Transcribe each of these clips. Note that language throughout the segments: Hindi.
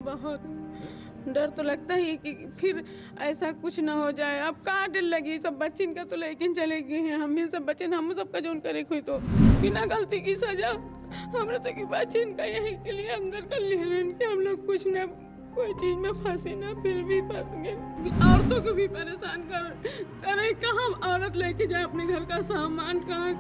बहुत डर तो लगता ही कि फिर ऐसा कुछ ना हो जाए। अब कहाँ डर लगी, सब बच्चे इनका तो लेकिन चले गए हैं, हम ही सब बच्चे हम सबका जो करे कोई तो बिना गलती की सजा हमरा से बच्चे इनका यही के लिए अंदर कर लिए कि हम लोग कुछ ना कोई चीज में फंसे ना, फिर भी फंस गए। औरतों को भी परेशान करे कहाँ औरत लेके जाए अपने घर का सामान, कहाँ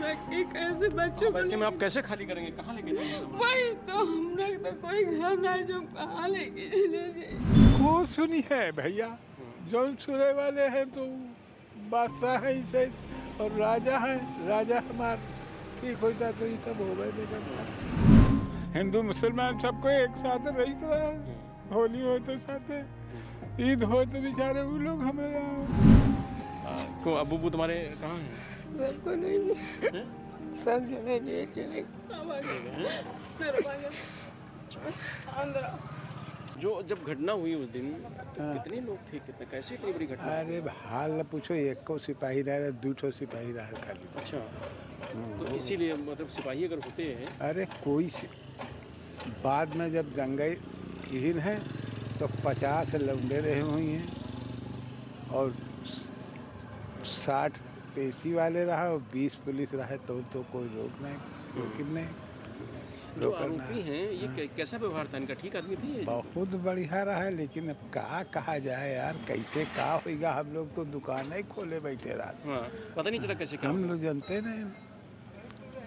रखे, कैसे बच्चों को ऐसे में आप कैसे खाली करेंगे, कहाँ लेके जाएंगे? वही तो हम लोग तो कोई घर ना जो कहाँ लेके चले जाए। खूब सुनी है भैया, जो सुने वाले हैं तो बादशाह है इसे और राजा है, राजा हमार ठीक होता तो ये सब हो गए। हिंदू मुसलमान सबको एक साथ रही रहा, होली हो तो साथ, ईद हो तो बेचारे वो लोग हमारे को अबू तुम्हारे कहाँ हैं? सबको नहीं, सब जने जेल चले जो जब घटना हुई उस दिन तो कितने लोग थे, कितने कैसे इतनी बड़ी घटना? अरे हाल न पूछो, एक को सिपाही रहा, 2 सिपाही रहा खाली। अच्छा, तो इसीलिए मतलब सिपाही अगर होते हैं, अरे कोई बाद में जब दंगाई किहिन है तो 50 लौंडे रहे हुई हैं और 60 पेशी वाले रहा और 20 पुलिस रहा, तो कोई रोक नहीं, रोकिन नहीं। जो आरोपी हैं ये कैसा व्यवहार था इनका, ठीक आदमी थे? बहुत बढ़िया रहा, लेकिन अब क्या कहा जाए यार, कैसे क्या होगा, हम लोग तो दुकान ही खोले बैठे रहा। हाँ, पता नहीं चला कैसे क्या हम लोग जानते नहीं,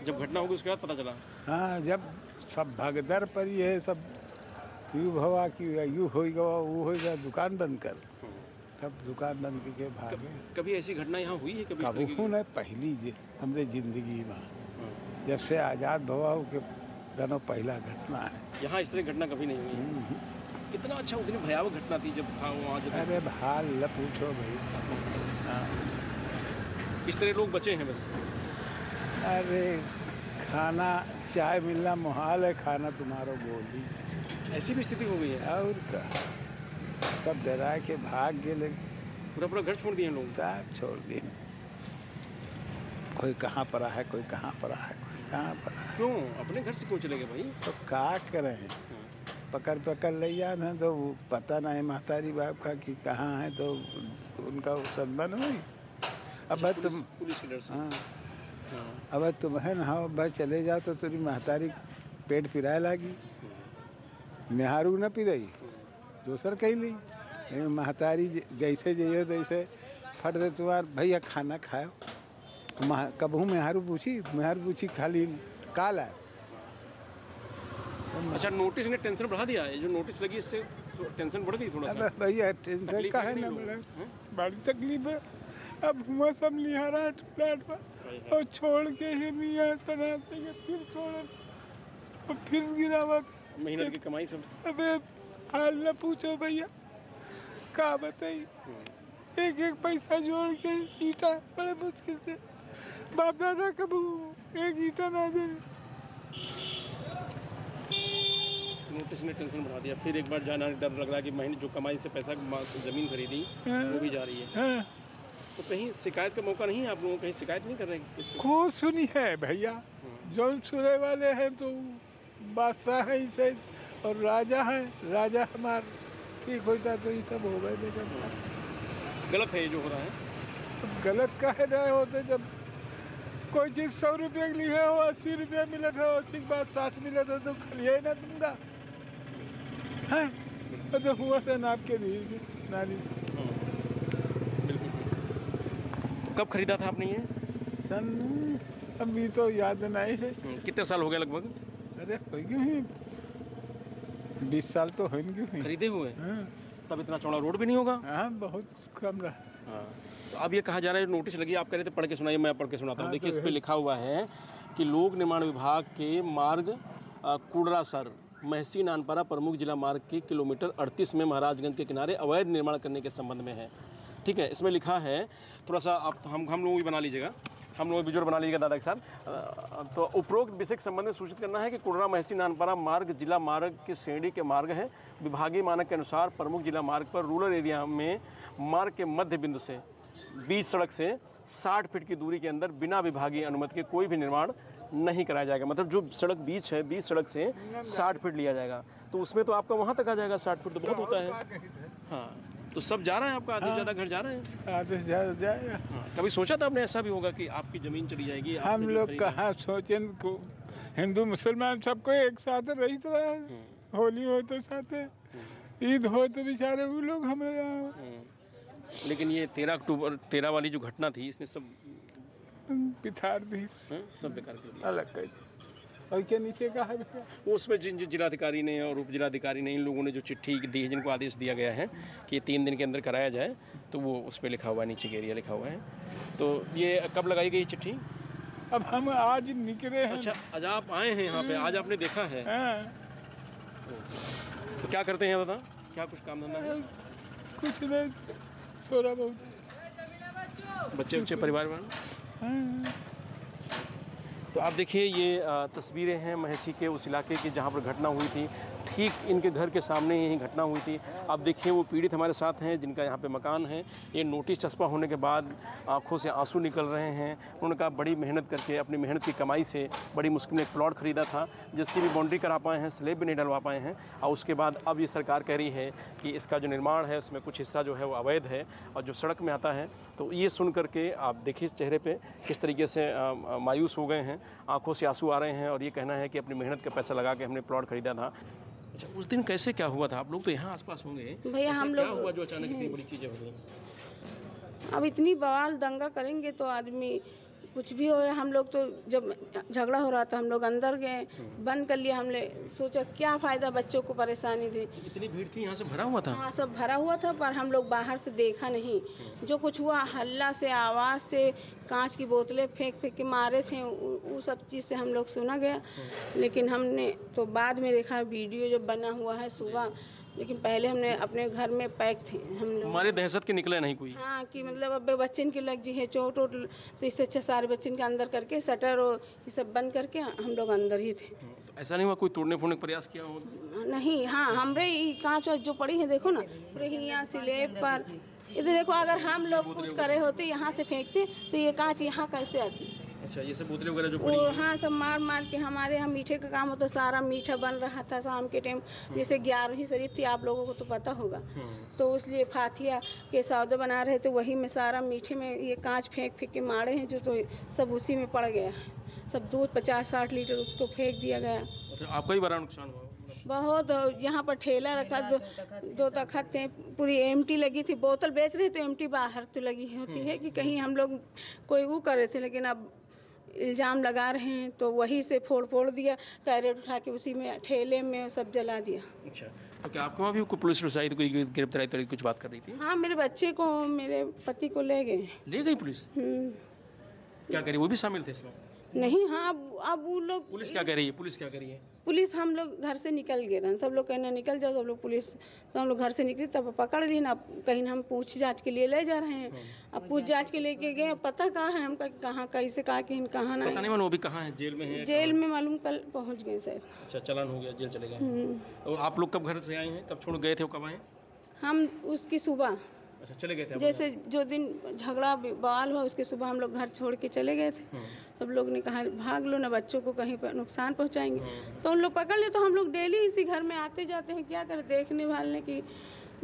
जब घटना होगी उसके बाद पता चला। हाँ, जब सब भगदड़ पर ये सब यू भवा कि यू होगा वो होगा, दुकान बंद कर, तब दुकान बंद करके भागे। कभी ऐसी घटना यहाँ हुई है? कभी नहीं, पहली हमारे जिंदगी में जब से आज़ाद भवा के दोनों पहला घटना है। यहाँ इस तरह घटना कभी नहीं हुई। कितना अच्छा उतनी भयावह घटना थी जब था वहाँ जब। अरे हाल न पूछो भाई। हाँ, इस तरह लोग बचे हैं बस। अरे खाना चाय मिलना मुहाल है, खाना तुम्हारा गोली, ऐसी भी स्थिति हो गई है। और क्या, सब डरा के भाग गए, पूरा घर छोड़ दिए लोग, सब छोड़ दिए। कोई कहाँ पड़ा है, कोई कहाँ पड़ा है, कोई कहाँ पड़ा है। क्यों अपने घर से क्यों चले गए भाई? तो क्या करें, पकड़ ले जान है तो पता नहीं महतारी बाप का कि कहाँ है, तो उनका सदमा हुई। अब तुम पुलिस के डर से। हाँ, अब तुम है ना भाई चले जाओ तो तेरी महतारी पेट पिराए लागी, मेहारू न पिराई दूसर कही ली। महतारी जैसे जइयो तैसे फट दे तुम्हार भैया खाना खाओ। कबहू मेहारू पूछी खाली काल है। अच्छा, नोटिस ने टेंशन बढ़ा दिया है, जो नोटिस लगी इससे टेंशन बढ़ गई थोड़ा सा। भैया टेंशन का है ना, बड़ी तकलीफ है। अब हुआ सब निहारा फ्लैट पर और छोड़ के ही मियाँ तनाते के फिर छोड़ और फिर गिरावत मेहनत की कमाई सब। अबे हाल न पूछो भैया, क्या बताई, एक पैसा जोड़ के ईटा बड़े मुश्किल से, बाप दादा कबू एक ईटा ना दे। नोटिस ने टेंशन बढ़ा दिया, फिर एक बार जाना डर लग रहा है कि महीने जो कमाई से पैसा जमीन खरीदी वो भी जा रही है। तो कहीं शिकायत का मौका नहीं है आप लोगों, कहीं शिकायत नहीं कर रहे हैं? खूब सुनी है भैया, जो सुने वाले हैं तो बादशाह है इसे और राजा है, राजा हमार ठीक होता तो ये सब हो गए। गलत है ये जो हो रहा है। गलत काहे नहीं होते, जब कोई चीज़ 100 रुपये के लिए हो 80 रुपया मिला था, 80 के बाद 60 मिला था, तो खलिए ना दूंगा है, तो हुआ से नाप के दी नानी से। कब खरीदा था आपने ये? सन अभी तो याद नहीं है। कितने साल हो गए लगभग? अरे हो गए 20 साल तो हो गए खरीदे हुए। हाँ। तब इतना चौड़ा रोड भी नहीं होगा। हाँ, बहुत कम रहा। हाँ, तो अब ये कहा जा रहा है नोटिस लगी, आप कह रहे थे पढ़ के सुनाइए, मैं पढ़ के सुनाता हूँ। देखिए, इस पर लिखा हुआ है कि लोक निर्माण विभाग के मार्ग कुड़रासर महसी नानपारा प्रमुख जिला मार्ग के किलोमीटर 38 में महाराजगंज के किनारे अवैध निर्माण करने के संबंध में है। ठीक है, इसमें लिखा है, थोड़ा सा आप हम लोग भी बना लीजिएगा, हम लोग विजुअल बना लीजिएगा दादा के साथ। तो उपरोक्त विषय के संबंध में सूचित करना है कि कुड़रा महसी नानपारा मार्ग जिला मार्ग की श्रेणी के मार्ग है। विभागीय मानक के अनुसार प्रमुख जिला मार्ग पर रूरल एरिया में मार्ग के मध्य बिंदु से बीच सड़क से 60 फीट की दूरी के अंदर बिना विभागीय अनुमति के कोई भी निर्माण नहीं कराया जाएगा। मतलब जो सड़क बीच है, बीच सड़क से 60 फीट लिया जाएगा, तो उसमें तो आपका वहाँ तक आ जाएगा। 60 फीट तो बहुत होता है। हाँ, तो सब जा रहा है आपका, आधे से ज़्यादा घर जा रहे हैं। आधे से ज़्यादा जाएगा। हाँ, कभी सोचा था आपने ऐसा भी होगा कि आपकी ज़मीन चली जाएगी? हम लोग कहाँ सोचें को, हिंदू मुसलमान सबको एक साथ रही रहा है। होली हो तो साथ, ईद हो तो बेचारे वो लोग हमारे यहाँ। लेकिन ये 13 अक्टूबर 13 वाली जो घटना थी, इसने सब पिथार दी, सब बेकार कर दिया, अलग कर दिया। और क्या नीचे कहा है उसमें जिन जिलाधिकारी ने और उप जिलाधिकारी ने, इन लोगों ने जो चिट्ठी दी है, जिनको आदेश दिया गया है कि 3 दिन के अंदर कराया जाए, तो वो उस पर लिखा हुआ है, नीचे के एरिया लिखा हुआ है। तो ये कब लगाई गई चिट्ठी? अब हम आज निकले हैं। अच्छा, आज आप आए हैं यहाँ पे, आज आपने देखा है। तो क्या करते हैं बता, क्या कुछ काम धंधा है? कुछ नहीं, थोड़ा बहुत। बच्चे परिवार वाले? तो आप देखिए, ये तस्वीरें हैं महसी के उस इलाके की जहाँ पर घटना हुई थी। ठीक इनके घर के सामने ही घटना हुई थी। आप देखिए, वो पीड़ित हमारे साथ हैं जिनका यहाँ पे मकान है। ये नोटिस चस्पा होने के बाद आंखों से आंसू निकल रहे हैं। उन्होंने कहा बड़ी मेहनत करके, अपनी मेहनत की कमाई से बड़ी मुश्किल में एक प्लॉट ख़रीदा था, जिसकी भी बाउंड्री करा पाए हैं, स्लेब भी नहीं डलवा पाए हैं। और उसके बाद अब ये सरकार कह रही है कि इसका जो निर्माण है उसमें कुछ हिस्सा जो है वो अवैध है और जो सड़क में आता है। तो ये सुन करके आप देखिए चेहरे पर किस तरीके से मायूस हो गए हैं, आँखों से आंसू आ रहे हैं। और ये कहना है कि अपनी मेहनत का पैसा लगा के हमने प्लॉट खरीदा था। अच्छा, उस दिन कैसे क्या हुआ था? आप लोग तो यहाँ आसपास होंगे भैया, हम लोग क्या हुआ जो अचानक इतनी बड़ी चीज़ें हो गई? अब इतनी बवाल दंगा करेंगे तो आदमी कुछ भी हो। हम लोग तो जब झगड़ा हो रहा था, हम लोग अंदर गए, बंद कर लिया। हमने सोचा क्या फ़ायदा, बच्चों को परेशानी थी। इतनी भीड़ थी, यहाँ से भरा हुआ था? हाँ, सब भरा हुआ था, पर हम लोग बाहर से देखा नहीं। जो कुछ हुआ, हल्ला से, आवाज़ से, कांच की बोतलें फेंक फेंक के मारे थे, वो सब चीज़ से हम लोग सुना गया। लेकिन हमने तो बाद में देखा वीडियो जब बना हुआ है सुबह, लेकिन पहले हमने अपने घर में पैक थे हम लोग। हमारे दहशत के निकले नहीं कोई? हाँ, कि मतलब अब बच्चन की लग जी है चोट वोट, तो इससे अच्छा सारे बच्चन के अंदर करके शटर और ये सब बंद करके हम लोग अंदर ही थे। तो ऐसा नहीं हुआ कोई तोड़ने फोड़ने का प्रयास किया हो? नहीं, हाँ, हमरे कांच जो पड़ी है देखो ना, पूरे यहाँ स्लेब पर, इधर देखो, अगर हम लोग कुछ करे होते यहाँ से फेंकते तो ये कांच यहाँ कैसे आती? अच्छा, ये सब बोतलें वगैरह जो वो हाँ, सब मार मार के। हमारे यहाँ मीठे का काम होता, सारा मीठा बन रहा था शाम के टाइम। जैसे 11वीं शरीफ थी, आप लोगों को तो पता होगा, तो इसलिए फातिया के सौदे बना रहे थे, वही में सारा मीठे में ये कांच फेंक फेंक के मारे हैं जो, तो सब उसी में पड़ गया। सब दूध 50-60 लीटर उसको फेंक दिया गया। अच्छा, आपका ही बड़ा नुकसान हुआ? बहुत। यहाँ पर ठेला रखा, दो तखत थे, पूरी एम्प्टी लगी थी। बोतल बेच रहे थे, एम्प्टी बाहर तो लगी होती है कि कहीं हम लोग कोई वो कर रहे थे, लेकिन अब इल्ज़ाम लगा रहे हैं तो वही से फोड़ दिया, कैरेट उठा के उसी में ठेले में सब जला दिया। अच्छा, तो क्या आपके वहाँ भी कोई पुलिस आई थी, कोई गिरफ्तारी तो कुछ बात कर रही थी? हाँ, मेरे बच्चे को, मेरे पति को ले गए। ले गई पुलिस? क्या करी, वो भी शामिल थे इसमें? नहीं, हाँ, अब वो लोग। पुलिस क्या कह रही है? पुलिस क्या कह रही है? पुलिस, हम लोग घर से निकल गए, सब लोग कहना निकल जाओ, सब लोग पुलिस, तो हम लोग घर से निकले तब पकड़ ली ना। कहीं हम पूछ जांच के लिए ले जा रहे हैं। अब पूछ जांच के लेके गए, पता कहाँ है हमका, कहाँ कैसे कहा कि कहाँ ना। पता नहीं, वो भी कहाँ है? जेल में है? जेल में मालूम कल पहुँच गए शायद। अच्छा, चालान हो गया, जेल चले गए। तो आप लोग कब घर से आए हैं, कब छोड़ गए थे, कब आए? हम उसकी सुबह। अच्छा, चले गए थे? जैसे जो दिन झगड़ा बवाल हुआ उसके सुबह हम लोग घर छोड़ के चले गए थे। सब लोग ने कहा भाग लो ना, बच्चों को कहीं पर नुकसान पहुंचाएंगे। तो उन लोग पकड़ ले। तो हम लोग डेली इसी घर में आते जाते हैं, क्या करें, देखने वालने की।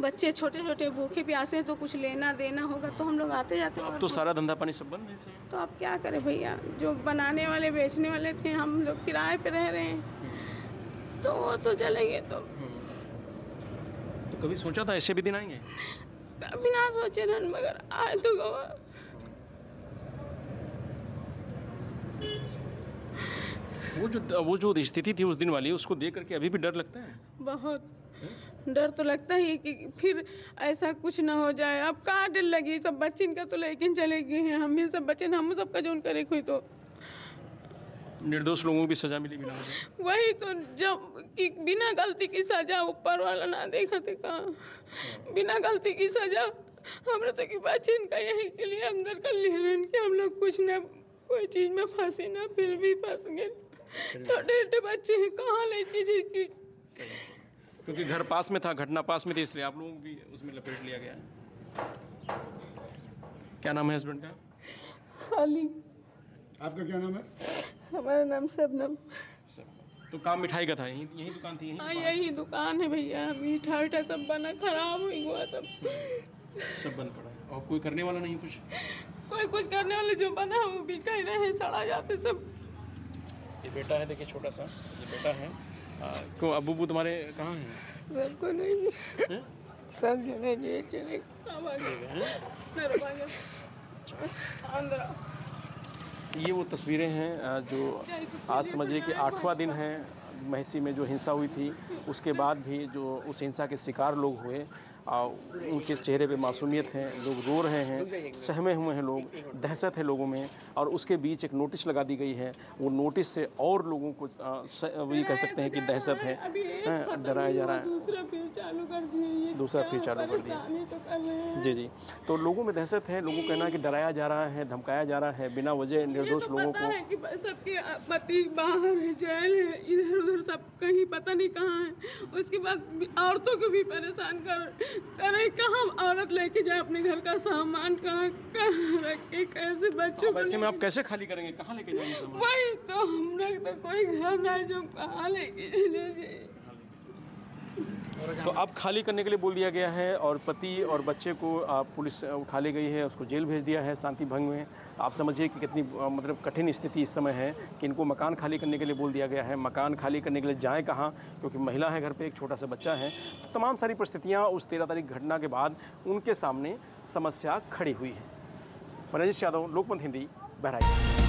बच्चे छोटे छोटे भूखे प्यासे हैं तो कुछ लेना देना होगा, तो हम लोग आते जाते हैं। अब तो सारा धंधा पानी सब बंद है। तो अब क्या करें भैया, जो बनाने वाले बेचने वाले थे, हम लोग किराए पे रह रहे हैं, तो वो तो चले गए। तो कभी सोचा था ऐसे भी दिन आएंगे? कभी ना सोचे ना, मगर आए तो गवा। वो जो स्थिति थी उस दिन वाली, उसको देख करके अभी भी डर लगता है? बहुत डर तो लगता ही कि फिर ऐसा कुछ ना हो जाए। अब कहाँ डर लगी, सब बच्चन का तो लेकिन चले गए हैं, हम ही सब बच्चन, हम सबका जोन करे कोई। तो निर्दोष लोगों को भी सजा मिली बिना वही तो, जब कि बिना गलती की सजा ऊपर वाला ना देखा थे, कहाँ बिना गलती की सजा हमरा से कि बच्चन का यही के लिए अंदर कर लिए कि हम लोग कुछ ना, कोई चीज में फंसी ना, फिर भी फंस गए। छोटे छोटे बच्चे हैं, कहाँ लेके जाएगी? क्योंकि घर पास में था, घटना पास में थी, इसलिए आप लोगों को भी उसमें लपेट लिया गया। क्या नाम है हस्बैंड का? अली। आपका क्या नाम है? हमारा नाम शबनम। तो काम मिठाई का था, यही यही दुकान थी? हाँ यही दुकान है भैया, मीठा वीठा सब बना, खराब हुआ सब बन पड़ा है। और कोई करने वाला नहीं कुछ? कोई कुछ करने वाले जो बना है वो भी कहीं रहे, सड़ा जाते सब। ये बेटा है, देखिए छोटा सा ये बेटा है। को अबू तुम्हारे कहाँ हैं? सबको नहीं, सब जने जेल चले ये वो तस्वीरें हैं जो आज समझिए कि 8वां दिन है महसी में जो हिंसा हुई थी। उसके बाद भी जो उस हिंसा के शिकार लोग हुए, उनके चेहरे पे मासूमियत है, लोग रो रहे हैं, सहमे हुए हैं लोग, दहशत है लोगों में। और उसके बीच एक नोटिस लगा दी गई है, वो नोटिस से और लोगों को ये कह सकते हैं कि दहशत है, डराया जा रहा है। दूसरा फिर चालू कर दिया। जी जी, तो लोगों में दहशत है, लोगों का कहना है कि डराया जा रहा है, धमकाया जा रहा है बिना वजह निर्दोष लोगों को। कि सबके पति बाहर है, जेल है, इधर उधर सब कहीं पता नहीं कहाँ है। उसके बाद औरतों को भी परेशान करे, कहाँ औरत लेके जाए अपने घर का सामान, कहाँ रख के, कैसे बच्चों को ऐसे में आप कैसे खाली करेंगे, कहाँ लेके जाएंगे सामान? वही तो, हम लोग तो कोई घर नहीं जो कहाँ लेके चले जाए। तो अब खाली करने के लिए बोल दिया गया है और पति और बच्चे को पुलिस उठा ले गई है, उसको जेल भेज दिया है शांति भंग में। आप समझिए कि कितनी मतलब कठिन स्थिति इस समय है कि इनको मकान खाली करने के लिए बोल दिया गया है। मकान खाली करने के लिए जाएं कहाँ, क्योंकि महिला है घर पे, एक छोटा सा बच्चा है। तो तमाम सारी परिस्थितियाँ उस 13 तारीख घटना के बाद उनके सामने समस्या खड़ी हुई है। रजनीश यादव, लोकमत हिंदी, बहराइच।